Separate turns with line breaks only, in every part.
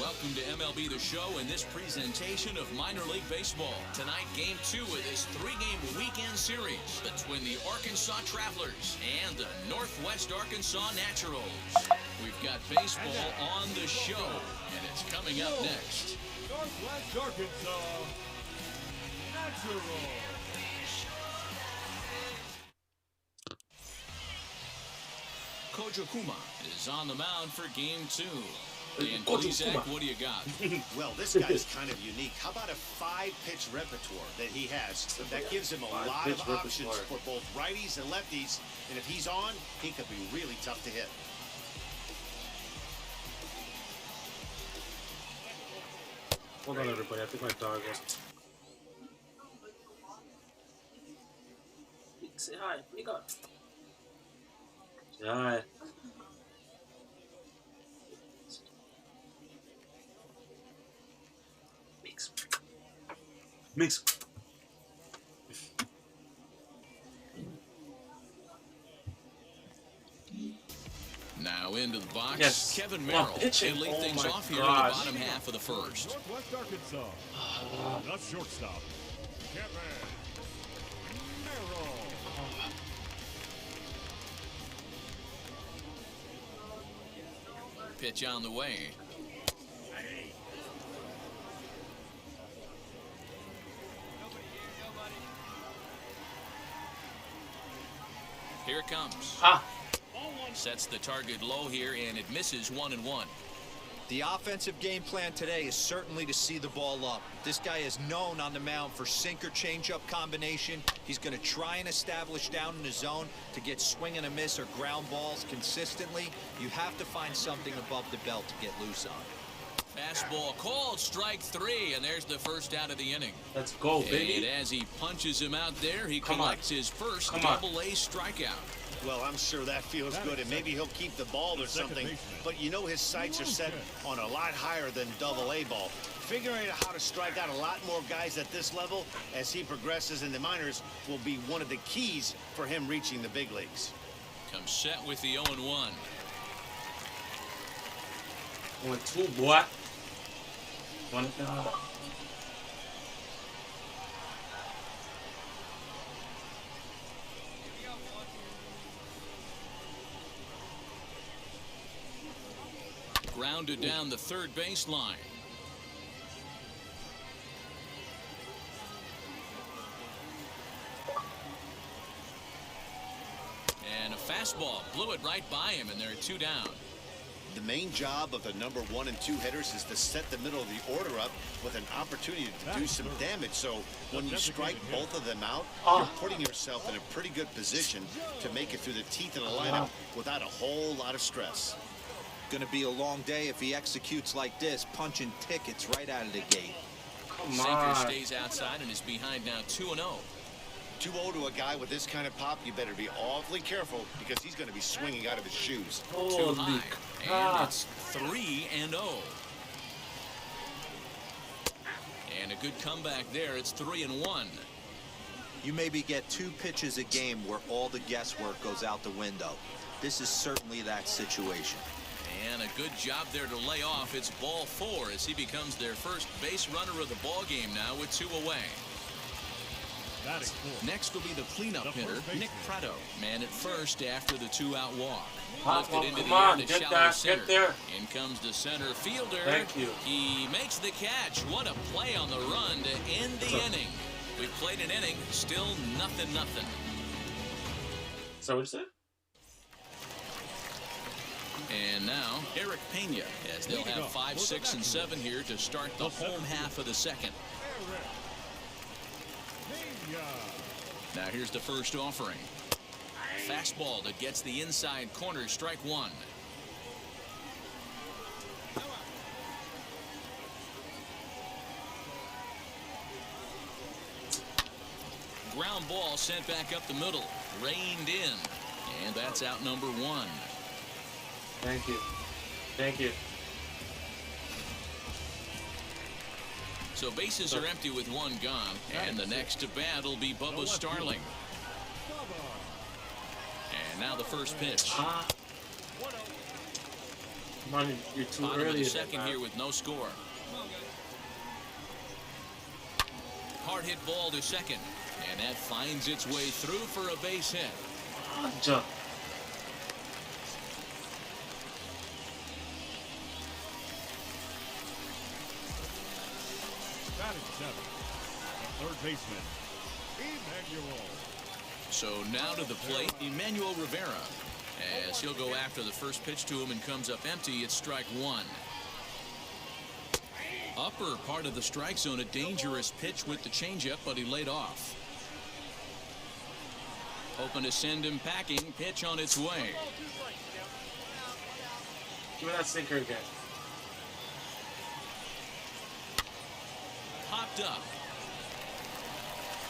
Welcome to MLB The Show and this presentation of minor league baseball. Tonight, Game 2 of this three-game weekend series between the Arkansas Travelers and the Northwest Arkansas Naturals. We've got baseball on the show, and it's coming up next.
Northwest Arkansas Naturals.
Kojo Kuma is on the mound for Game 2. And Zach, what do you got?
Well, this guy's kind of unique. How about a 5-pitch repertoire that he has? That gives him a lot of options for both righties and lefties. And if he's on, he could be really tough to hit.
Hold on, everybody. I think my dog was. Say hi. What do you got? Say hi. Mix.
Now into the box,
yes.
Kevin Merrill.
Pitching.
He'll lead
Oh
things off here
gosh.
in the bottom half of the first.
Northwest Arkansas. The shortstop, Kevin Merrill.
Pitch on the way. Here it comes. Sets the target low here, and it misses 1-1.
The offensive game plan today is certainly to see the ball up. This guy is known on the mound for sinker changeup combination. He's going to try and establish down in the zone to get swing and a miss or ground balls consistently. You have to find something above the belt to get loose on.
Fastball called, strike 3, and there's the first out of the inning.
Let's go, baby.
And as he punches him out there, he collects his first double-A strikeout.
Well, I'm sure that feels good, and maybe he'll keep the ball or something. But you know his sights are set on a lot higher than double-A ball. Figuring out how to strike out a lot more guys at this level as he progresses in the minors will be one of the keys for him reaching the big leagues.
Comes set with the 0-1.
1-2, boy. 1
Grounded down the third baseline. And a fastball blew it right by him, and there are 2 down.
The main job of the number 1 and 2 hitters is to set the middle of the order up with an opportunity to do some damage. So when you strike both of them out, you're putting yourself in a pretty good position to make it through the teeth of the lineup without a whole lot of stress.
Going to be a long day if he executes like this, punching tickets right out of the gate.
Sinker stays outside and is behind now 2-0.
2-0 to a guy with this kind of pop, you better be awfully careful because he's going to be swinging out of his shoes.
Too high. And it's 3-0. And a good comeback there. It's 3-1.
You maybe get 2 pitches a game where all the guesswork goes out the window. This is certainly that situation.
And a good job there to lay off. It's ball 4 as he becomes their first base runner of the ball game now with 2 away. Next will be the cleanup hitter, Nick Prado. Man at first after the 2-out walk. Lifted into the air to shallow center. In comes the center fielder.
Thank you.
He makes the catch. What a play on the run to end the inning. We played an inning, still 0-0.
Is that what you said?
And now, Eric Pena, as they'll have 5, 6, and 7 here to start the home half of the second. Now here's the first offering. Fastball that gets the inside corner, strike 1. Ground ball sent back up the middle, reined in, and that's out number 1.
Thank you. Thank you.
So bases are empty with 1 gone, and the next to bat will be Bubba Starling. And now the first pitch.
Come on, you're too
Bottom of
early.
the second here with no score. Hard hit ball to second. And that finds its way through for a base hit.
Jump.
Batting seventh, the third baseman, Emmanuel.
So now to the plate, Emmanuel Rivera. As he'll go after the first pitch to him and comes up empty, it's strike one. Upper part of the strike zone, a dangerous pitch with the changeup, but he laid off. Hoping to send him packing, pitch on its way.
Give me that sinker again.
Popped up.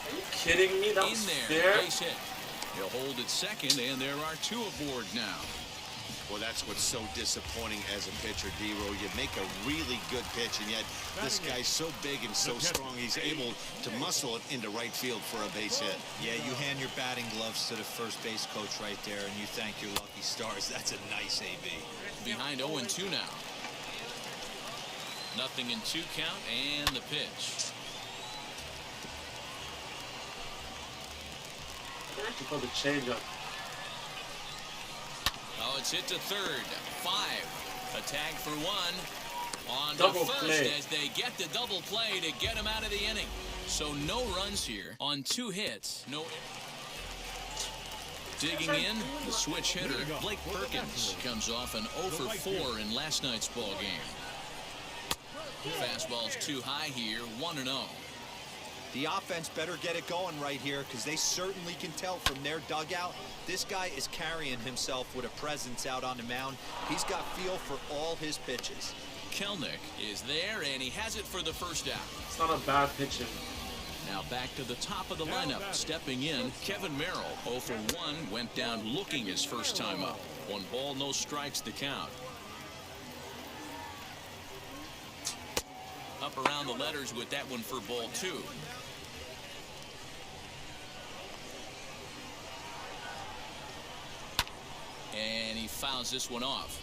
Are you kidding me? That
In
was
there,
fair?
base hit. He'll hold it second, and there are two aboard now.
Well, that's what's so disappointing as a pitcher, D-Row. You make a really good pitch, and yet this guy's so big and so strong, he's able to muscle it into right field for a base hit.
Yeah, you hand your batting gloves to the first base coach right there, and you thank your lucky stars. That's a nice AB.
Behind 0-2 now. Nothing in 2 count, and the pitch.
You call the changeup.
Oh, it's hit to third. 5. A tag for 1. On
Double
to first
play.
as they get the double play to get him out of the inning. So no runs here on 2 hits. No. Digging in, the switch hitter, Blake Perkins, comes off an 0 for 4 in last night's ball game. Fastball's too high here, 1-0.
The offense better get it going right here, because they certainly can tell from their dugout this guy is carrying himself with a presence out on the mound. He's got feel for all his pitches.
Kelnick is there, and he has it for the first out.
It's not a bad pitching.
Now back to the top of the lineup. Stepping in, Kevin Merrill, 0 for 1, went down looking his first time up. 1 ball, no strikes to count. Up around the letters with that one for ball 2. And he fouls this one off.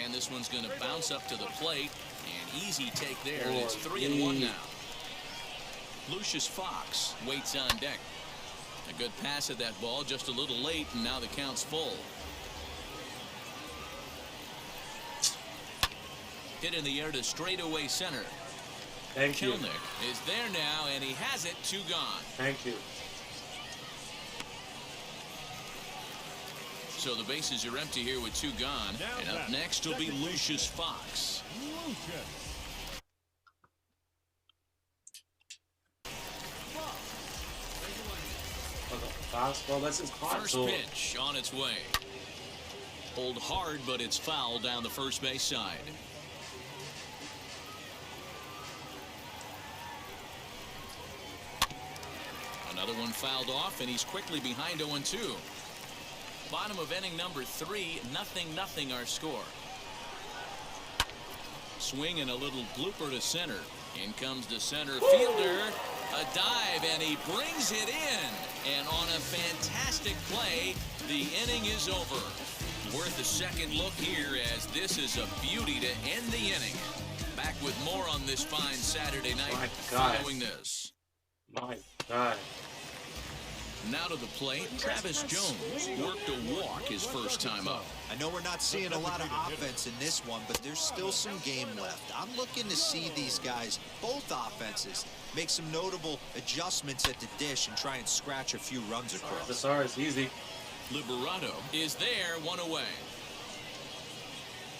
And this one's going to bounce up to the plate. An easy take there, and it's 3-1 now. Lucius Fox waits on deck. A good pass at that ball, just a little late, and now the count's full. Hit in the air to straightaway center.
Thank you.
Kelnick is there now, and he has it. 2 gone.
Thank you.
So the bases are empty here with 2 gone. And up next will be Lucius Fox.
Fastball, that's his hot
First
zone.
pitch on its way. Pulled hard, but it's foul down the first base side. Another one fouled off, and he's quickly behind 0-2. Bottom of inning number 3, 0-0 our score. Swing and a little blooper to center. In comes the center fielder. A dive, and he brings it in. And on a fantastic play, the inning is over. Worth a second look here, as this is a beauty to end the inning. Back with more on this fine Saturday night following this.
My God.
Now to the plate, Travis Jones worked a walk his first time up.
I know we're not seeing a lot of offense in this one, but there's still some game left. I'm looking to see these guys, both offenses, make some notable adjustments at the dish and try and scratch a few runs across.
The SR is easy.
Liberato is there, 1 away.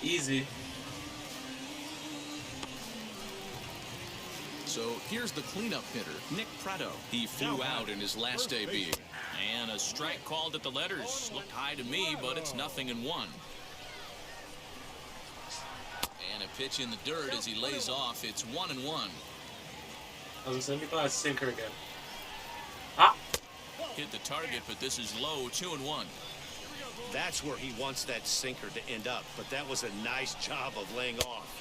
Easy.
So here's the cleanup hitter, Nick Prado. He flew out in his last debut. And a strike called at the letters. Looked high to me, but it's 0-1. And a pitch in the dirt as he lays off. It's 1-1.
I was going to say, a sinker again. Ah!
Hit the target, but this is low, 2-1.
That's where he wants that sinker to end up, but that was a nice job of laying off.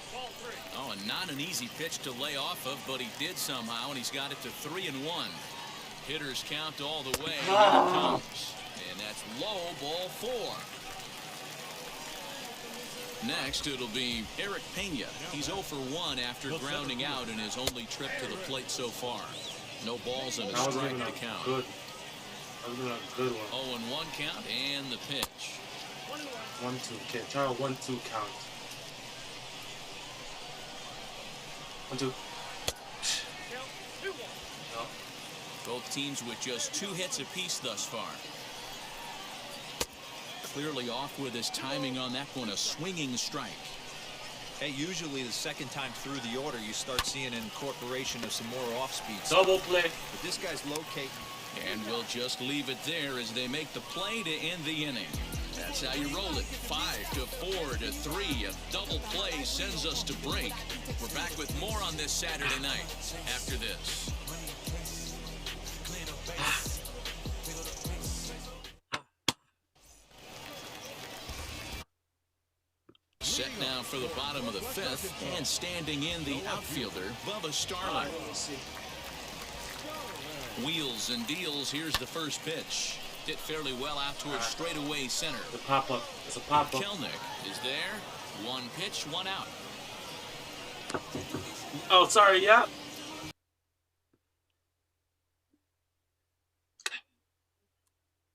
Oh, and not an easy pitch to lay off of, but he did somehow, and he's got it to 3-1. Hitters count all the way. Here it comes. And that's low, ball 4. Next, it'll be Eric Pena. He's 0 for 1 after grounding out in his only trip to the plate so far. No balls and a strike to count.
Good. That was a good one.
0-1 count and the pitch.
1-2 pitch. Try a 1-2 count. 1-2. No.
Both teams with just 2 hits apiece thus far. Clearly off with his timing on that one, a swinging strike.
Hey, usually the second time through the order, you start seeing an incorporation of some more off-speeds.
Double play.
But this guy's locating.
And we'll just leave it there as they make the play to end the inning. That's how you roll it. 5 to 4 to 3. A double play sends us to break. We're back with more on this Saturday night after this. Set now for the bottom of the 5th, and standing in the outfielder, Bubba Starling. Wheels and deals. Here's the first pitch. Hit fairly well out towards straightaway center.
It's a pop-up. It's a pop-up.
Kelnick is there. 1 pitch, 1 out.
Oh, sorry, yeah.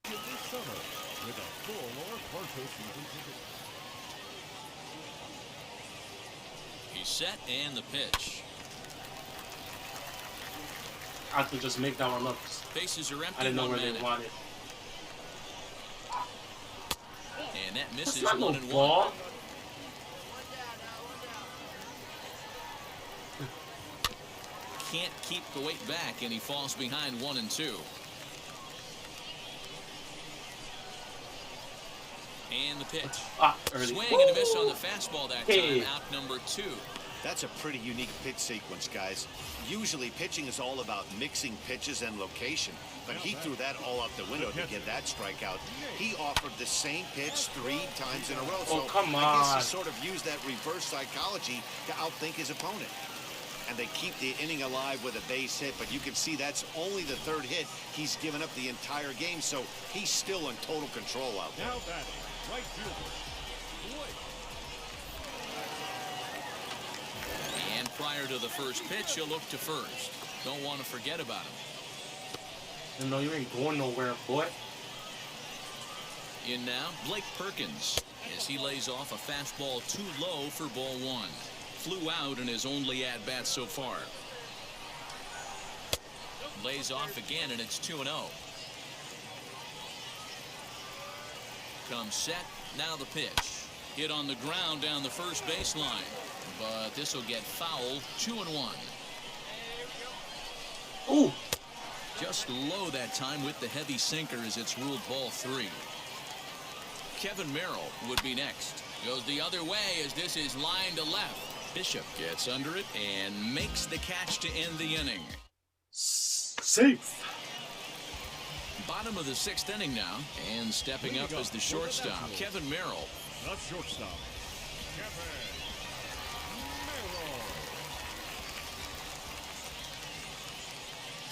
With a full or partial season ticket.
He's set and the pitch.
I could just make that one up.
Bases are empty.
I didn't know where
1
they
minute.
wanted.
And that
That's
misses.
not no
1-1.
ball.
Can't keep the weight back, and he falls behind 1-2. And the pitch.
Early.
Swing and a miss on the fastball that
Hey.
time. Out number 2.
That's a pretty unique pitch sequence, guys. Usually pitching is all about mixing pitches and location, but he threw that all out the window to get that strikeout. He offered the same pitch 3 times in a row, so
Oh, come
I guess
on.
he sort of used that reverse psychology to outthink his opponent. And they keep the inning alive with a base hit, but you can see that's only the 3rd hit he's given up the entire game, so he's still in total control out there.
Now batting, right fielder.
And prior to the first pitch, he'll look to first. Don't want to forget about him.
No, you ain't going nowhere, boy.
In now, Blake Perkins, as he lays off a fastball too low for ball 1. Flew out in his only at-bat so far. Lays off again, and it's 2-0. Comes set, now the pitch. Hit on the ground down the first baseline, but this will get foul. 2-1.
Ooh.
Just low that time with the heavy sinker as it's ruled ball 3. Kevin Merrill would be next. Goes the other way as this is lined to left. Bishop gets under it and makes the catch to end the inning.
Safe.
Bottom of the 6th inning now, and stepping up as the shortstop, Kevin Merrill.
The shortstop, Kevin Merrill.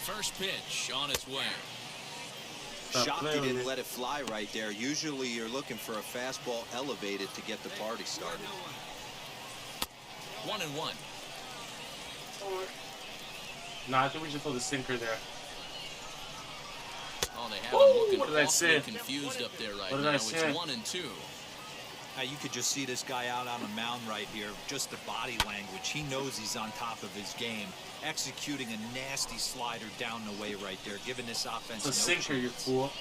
First pitch on its way.
Shocked he didn't let it fly right there. Usually you're looking for a fastball elevated to get the party started.
1-1.
Nah, I think we should throw the sinker there.
Oh, they have him looking
what did I
awfully
say?
confused up there right
What did
now.
I
It's
say?
1-2.
Now you could just see this guy out on the mound right here. Just the body language. He knows he's on top of his game. Executing a nasty slider down the way right there, giving this offense
The
no
sinker, you
chance.
fool.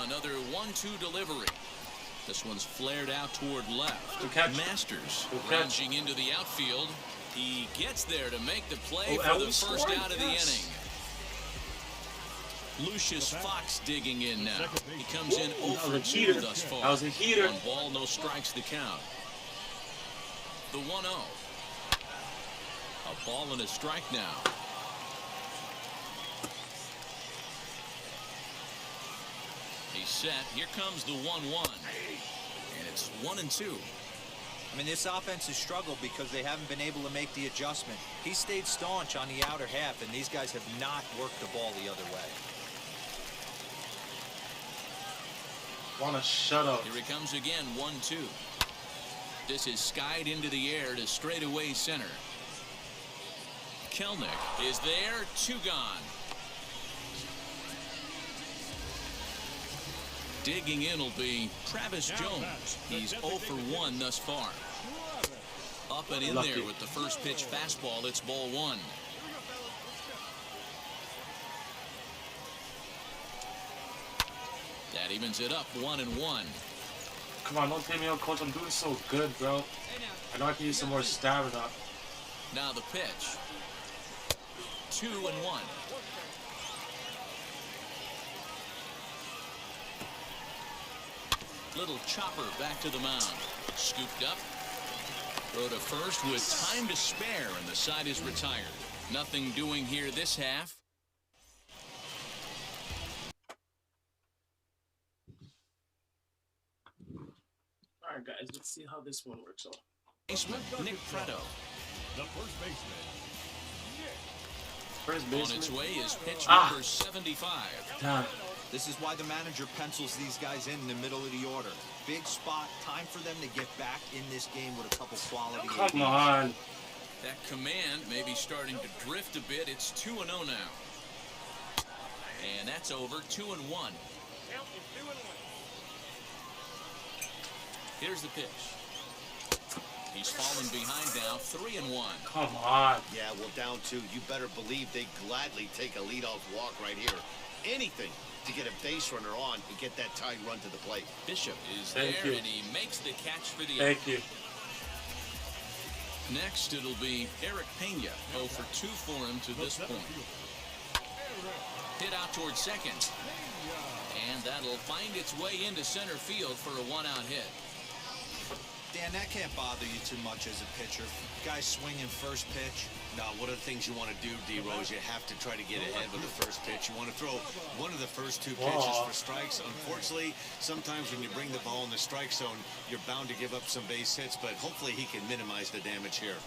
Another 1-2 delivery. This one's flared out toward left.
Good catch.
Masters
Good catch.
lounging into the outfield. He gets there to make the play
Oh,
for
and
the
we
first
scored,
out of the
yes.
inning. Lucius Fox digging in now. He comes in 0
That
for
was a
2
heater.
thus far.
That was a heater.
1 ball, no strikes the count. The 1-0. A ball and a strike now. He's set. Here comes the 1-1. And it's 1-2.
I mean, this offense has struggled because they haven't been able to make the adjustment. He stayed staunch on the outer half, and these guys have not worked the ball the other way.
Wanna shut up.
Here he comes again, 1-2. This is skied into the air to straightaway center. Kelnick is there, 2 gone. Digging in will be Travis Jones. He's 0 for 1 thus far. Up and in there with the first pitch fastball. It's ball 1. That evens it up 1-1.
Come on, don't take me out, coach. I'm doing so good, bro. I know I can use some more stamina.
Now the pitch. 2-1. Little chopper back to the mound. Scooped up. Throw to first with time to spare, and the side is retired. Nothing doing here this half.
Alright, guys, let's see how this one works out.
Baseman Nick Preto.
The first baseman.
First
On
baseman.
its way is pitch number 75.
Damn.
This is why the manager pencils these guys in the middle of the order. Big spot, time for them to get back in this game with a couple quality.
Come on.
That command may be starting to drift a bit. It's 2-0 now. And that's over. 2-1. Here's the pitch. He's fallen behind now. 3-1.
Come on.
Yeah, well, down 2. You better believe they gladly take a leadoff walk right here. Anything to get a base runner on and get that tied run to the plate.
Bishop is
Thank
there,
you.
and he makes the catch for the
Thank you.
Next, it'll be Eric Pena. 0 for 2 for him to this point. Hit out towards second. And that'll find its way into center field for a 1-out hit.
Dan, that can't bother you too much as a pitcher. Guys swinging first pitch.
Now, one of the things you want to do, D-Rose, you have to try to get ahead with the first pitch. You want to throw one of the first 2 pitches for strikes. Unfortunately, sometimes when you bring the ball in the strike zone, you're bound to give up some base hits, but hopefully he can minimize the damage here.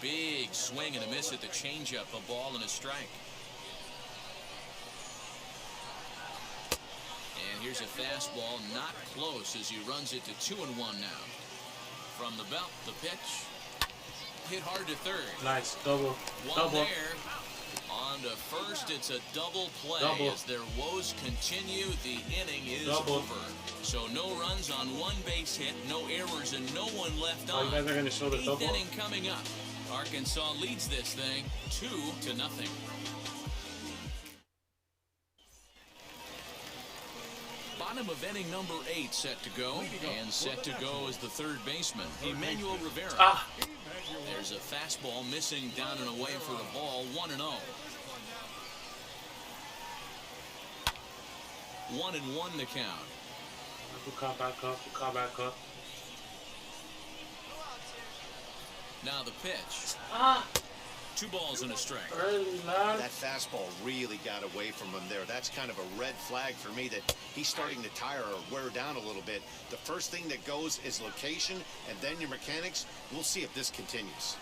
Big swing and a miss at the changeup. A ball and a strike. And here's a fastball, not close as he runs it to 2-1 now. From the belt, the pitch. Hit hard to third.
Nice. Double.
One
Double.
there. On to first, it's a double play.
Double.
As their woes continue, the inning is
Double.
over. So no runs on 1 base hit, no errors, and no one left
Oh,
on.
you guys are going to show the
8th
double?
inning coming up. Arkansas leads this thing 2-0. Bottom of inning number 8 set to go, and set to go is the third baseman, Emmanuel Rivera.
Ah.
There's a fastball missing down and away for a ball. 1-0. 1-1 the count.
Call back up. Call back up.
Now the pitch.
Ah.
2 balls and a strike.
Early, man.
That fastball really got away from him there. That's kind of a red flag for me that he's starting to tire or wear down a little bit. The first thing that goes is location, and then your mechanics. We'll see if this continues.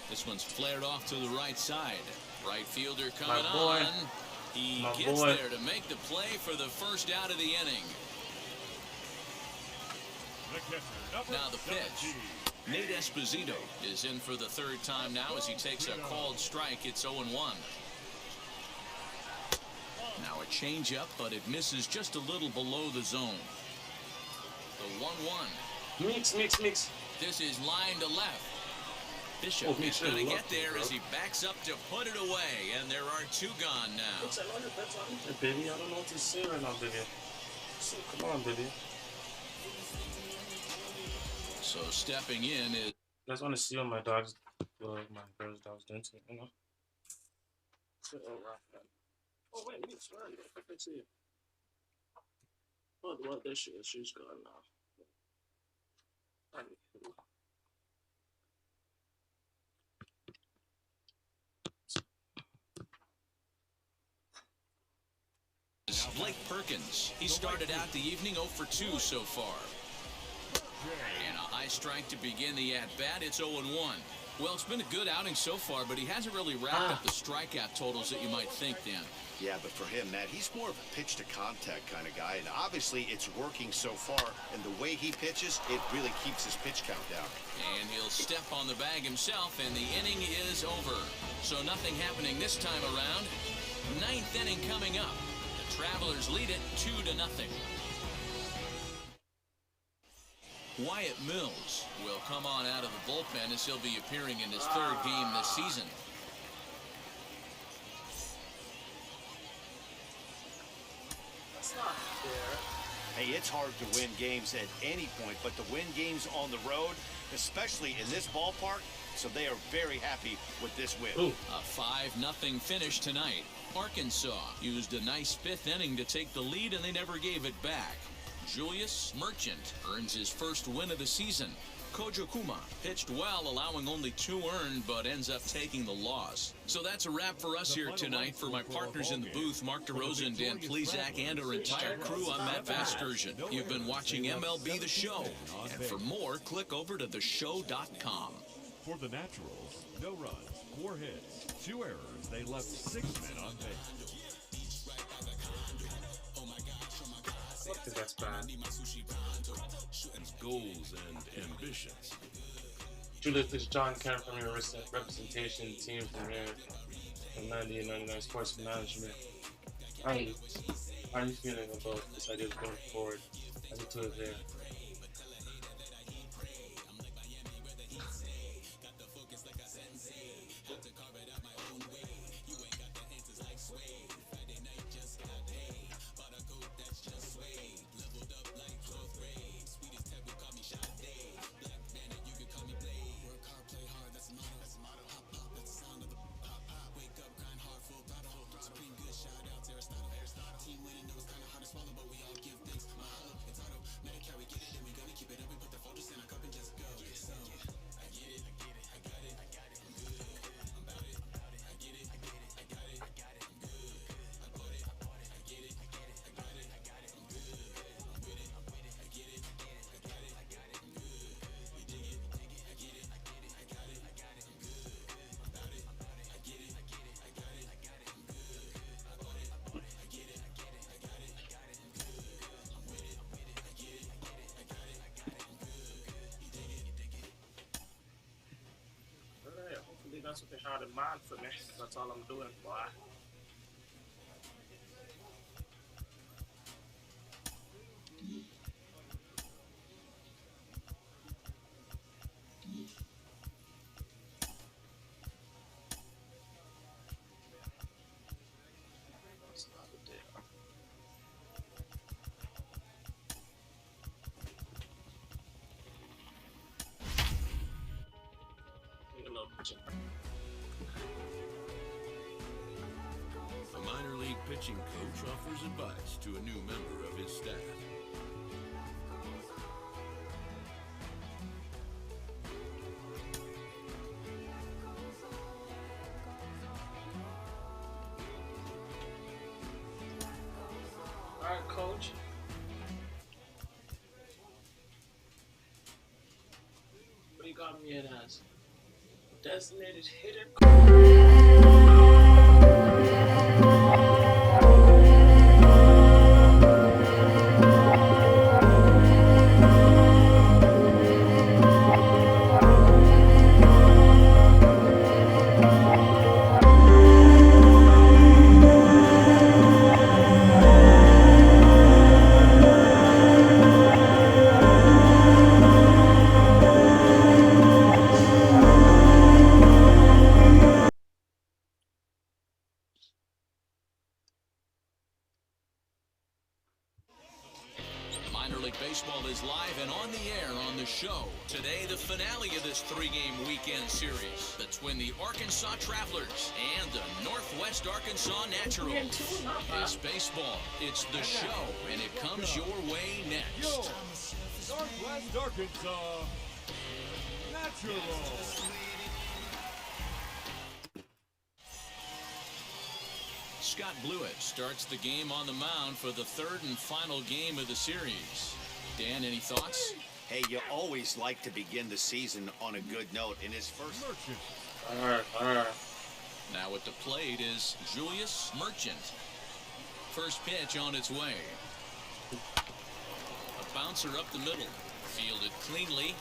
This one's flared off to the right side. Right fielder coming
My boy.
on. He
My
gets
boy.
there to make the play for the first out of the inning. Now the pitch. Nate Esposito is in for the 3rd time now as he takes a called strike. It's 0-1. Now a changeup, but it misses just a little below the zone. The 1-1.
Mix.
This is line to left. Bishop
Oh,
is going to
left
get there
it,
as he backs up to put it away, and there are 2 gone now.
Hey, baby, I don't know what to say right now, baby. So, come on, baby.
So stepping in is
You guys want to see what my girl's dog's doing to me, you know? Oh, wait, sorry. I can see it. Oh, well, there she is. She's gone now.
Blake Perkins. He started out the evening 0 for 2 so far. And a high strike to begin the at-bat. It's 0-1. Well, it's been a good outing so far, but he hasn't really racked up the strikeout totals that you might think, Dan.
Yeah, but for him, Matt, he's more of a pitch-to-contact kind of guy, and obviously it's working so far, and the way he pitches, it really keeps his pitch count down.
And he'll step on the bag himself, and the inning is over. So nothing happening this time around. Ninth inning coming up. The Travelers lead it 2-0. Wyatt Mills will come on out of the bullpen as he'll be appearing in his third game this season.
That's not fair.
Hey, it's hard to win games at any point, but to win games on the road, especially in this ballpark, so they are very happy with this win.
Ooh.
A 5-0 finish tonight. Arkansas used a nice fifth inning to take the lead, and they never gave it back. Julius Merchant earns his first win of the season. Kojo Kuma pitched well, allowing only 2 earned, but ends up taking the loss. So that's a wrap for us here tonight. For my partners in the booth, Mark DeRosa and Dan Plesac, and our entire crew, I'm Matt Vasgersian. You've been watching MLB The Show. And for more, click over to TheShow21.
For the Naturals, no runs, 4 hits, 2 errors. They left 6 men on base.
I think that's bad.
Goals and ambitions.
Julius, this is John Kemp from your representation team from here from 90 and 99 Sports Management. How are you feeling about this idea of going forward as a tour there? That's what they had in mind for me. That's all I'm doing, boy. That's not a deal. Need a little pitching.
A minor league pitching coach offers advice to a new member of his staff.
All right, coach. What do you got me in as? Designated hitter?
Minor League Baseball is live and on the air on the show. Today, the finale of this 3-game weekend series between the Arkansas Travelers and the Northwest Arkansas Naturals. It's baseball, it's the show, and it comes your way next.
Northwest Arkansas Naturals.
Scott Blewett starts the game on the mound for the third and final game of the series. Dan, any thoughts?
Hey, you always like to begin the season on a good note. In his first...
Now at the plate is Julius Merchant. First pitch on its way. A bouncer up the middle. Fielded cleanly.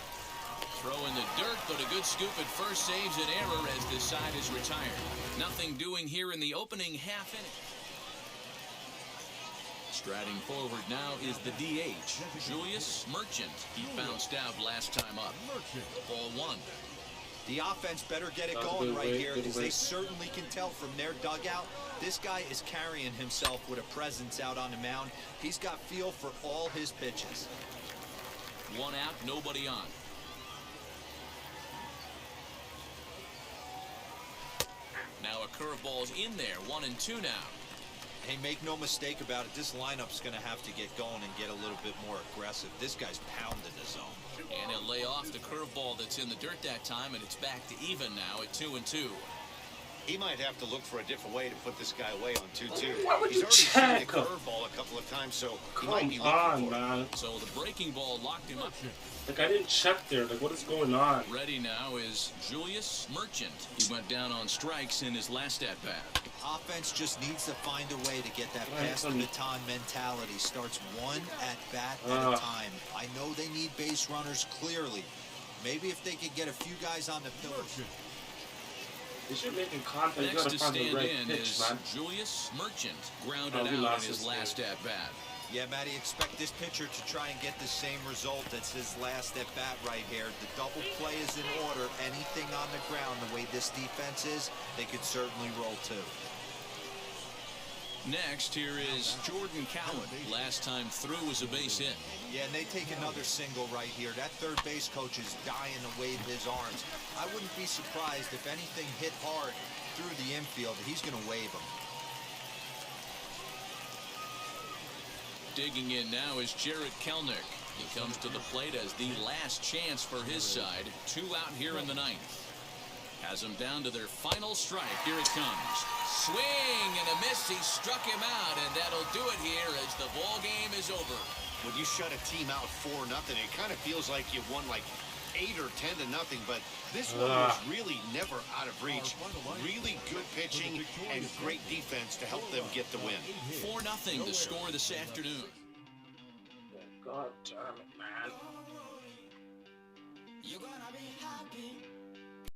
Throw in the dirt, but a good scoop at first saves an error as this side is retired. Nothing doing here in the opening half inning. Striding forward now is the DH, Julius Merchant. He bounced out last time up. Ball one.
The offense better get it going right here, as they certainly can tell from their dugout. This guy is carrying himself with a presence out on the mound. He's got feel for all his pitches.
One out, nobody on. Now a curveball's in there, 1-2 now.
Hey, make no mistake about it, this lineup's going to have to get going and get a little bit more aggressive. This guy's pounding the zone.
And he'll lay off the curveball that's in the dirt that time, and it's back to even now at 2-2.
He might have to look for a different way to put this guy away on 2-2.
Why would
He's
you
already seen the
check?
curveball a couple of times, so he might be
Come
looking
on,
for it.
man.
So the breaking ball locked him up.
Like, I didn't check there. Like, what is going on?
Ready now is Julius Merchant. He went down on strikes in his last at-bat.
Offense just needs to find a way to get that pass the baton mentality. Starts one at-bat at a time. I know they need base runners clearly. Maybe if they could get a few guys on the pillars.
If you're making contact, you
Next
gotta
to
find the
stand
right
in
pitch,
is
man.
Julius Merchant. Grounded
Oh, we
out
lost
in his
this
last
game.
at-bat.
Yeah, Matty, expect this pitcher to try and get the same result as his last at-bat right here. The double play is in order. Anything on the ground, the way this defense is, they could certainly roll too.
Next, here is Jordan Cowan. Last time through was a base hit.
Yeah, and they take another single right here. That third base coach is dying to wave his arms. I wouldn't be surprised if anything hit hard through the infield. He's going to wave them.
Digging in now is Jarrett Kelnick. He comes to the plate as the last chance for his side. 2 out here in the 9th. Has them down to their final strike. Here it comes. Swing and a miss. He struck him out, and that'll do it here as the ball game is over.
When you shut a team out 4-0, it kind of feels like you won like 8 or 10-0, but this one was really never out of reach. Really good pitching and great defense to help them get the win.
4-0 the score this afternoon.
God damn it, man.
You're gonna be happy.